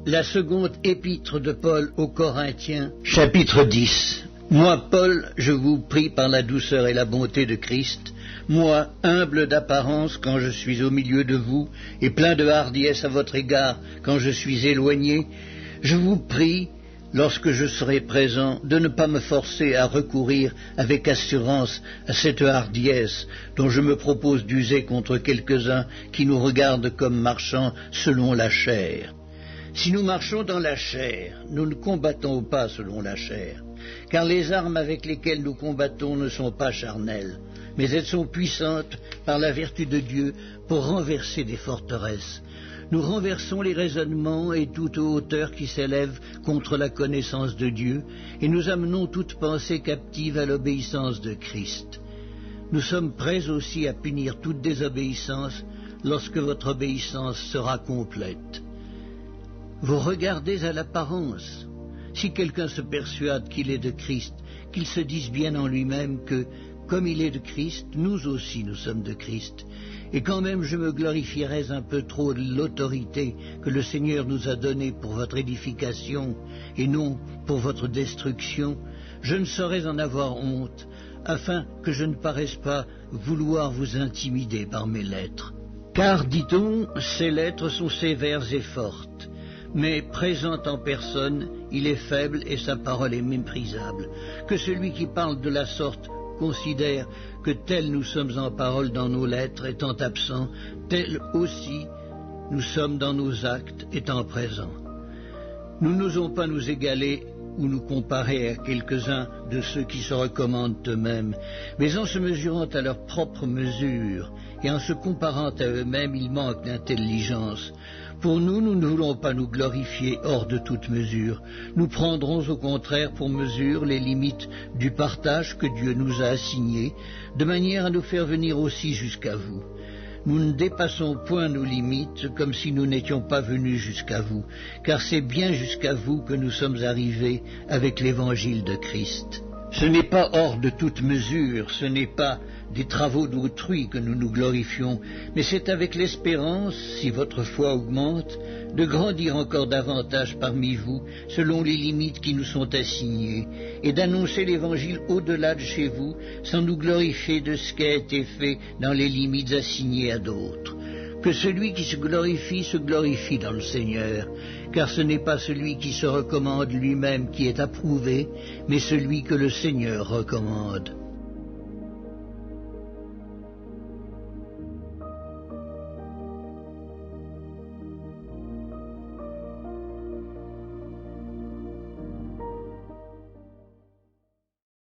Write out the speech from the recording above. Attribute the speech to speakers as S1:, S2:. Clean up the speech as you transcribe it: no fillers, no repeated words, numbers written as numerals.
S1: La seconde épître de Paul aux Corinthiens, chapitre 10. Moi, Paul, je vous prie par la douceur et la bonté de Christ, moi, humble d'apparence quand je suis au milieu de vous, et plein de hardiesse à votre égard quand je suis éloigné, je vous prie, lorsque je serai présent, de ne pas me forcer à recourir avec assurance à cette hardiesse dont je me propose d'user contre quelques-uns qui nous regardent comme marchant selon la chair. Si nous marchons dans la chair, nous ne combattons pas selon la chair, car les armes avec lesquelles nous combattons ne sont pas charnelles, mais elles sont puissantes par la vertu de Dieu pour renverser des forteresses. Nous renversons les raisonnements et toute hauteur qui s'élève contre la connaissance de Dieu, et nous amenons toute pensée captive à l'obéissance de Christ. Nous sommes prêts aussi à punir toute désobéissance lorsque votre obéissance sera complète. Vous regardez à l'apparence. Si quelqu'un se persuade qu'il est de Christ, qu'il se dise bien en lui-même que, comme il est de Christ, nous aussi nous sommes de Christ. Et quand même je me glorifierais un peu trop de l'autorité que le Seigneur nous a donnée pour votre édification et non pour votre destruction, je ne saurais en avoir honte, afin que je ne paraisse pas vouloir vous intimider par mes lettres. Car, dit-on, ces lettres sont sévères et fortes. Mais présent en personne, il est faible et sa parole est méprisable. Que celui qui parle de la sorte considère que tel nous sommes en parole dans nos lettres étant absents, tel aussi nous sommes dans nos actes étant présents. Nous n'osons pas nous égaler ou nous comparer à quelques-uns de ceux qui se recommandent eux-mêmes, mais en se mesurant à leur propre mesure et en se comparant à eux-mêmes, ils manquent d'intelligence. Pour nous, nous ne voulons pas nous glorifier hors de toute mesure. Nous prendrons au contraire pour mesure les limites du partage que Dieu nous a assigné, de manière à nous faire venir aussi jusqu'à vous. Nous ne dépassons point nos limites comme si nous n'étions pas venus jusqu'à vous, car c'est bien jusqu'à vous que nous sommes arrivés avec l'évangile de Christ. Ce n'est pas hors de toute mesure, ce n'est pas des travaux d'autrui que nous nous glorifions, mais c'est avec l'espérance, si votre foi augmente, de grandir encore davantage parmi vous, selon les limites qui nous sont assignées, et d'annoncer l'Évangile au-delà de chez vous, sans nous glorifier de ce qui a été fait dans les limites assignées à d'autres. Que celui qui se glorifie dans le Seigneur, car ce n'est pas celui qui se recommande lui-même qui est approuvé, mais celui que le Seigneur recommande.